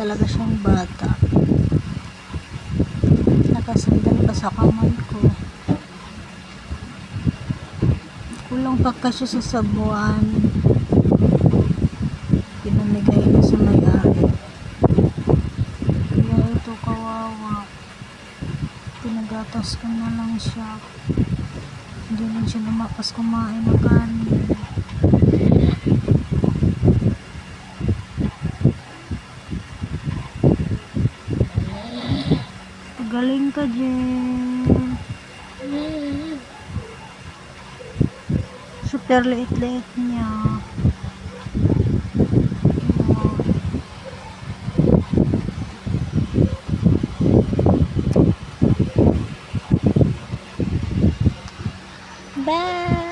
talaga siyang bata. Nakasandal pa sa kamay ko. Kulang pa kasi sa sabuan. Pinamigay na sa may-ari. Kaya ito kawawa. Pinagatas ko na lang siya. Hindi lang siya lumapas kumain ng kanin. Galing ka, Jen. Super liit-liit niya. Bye!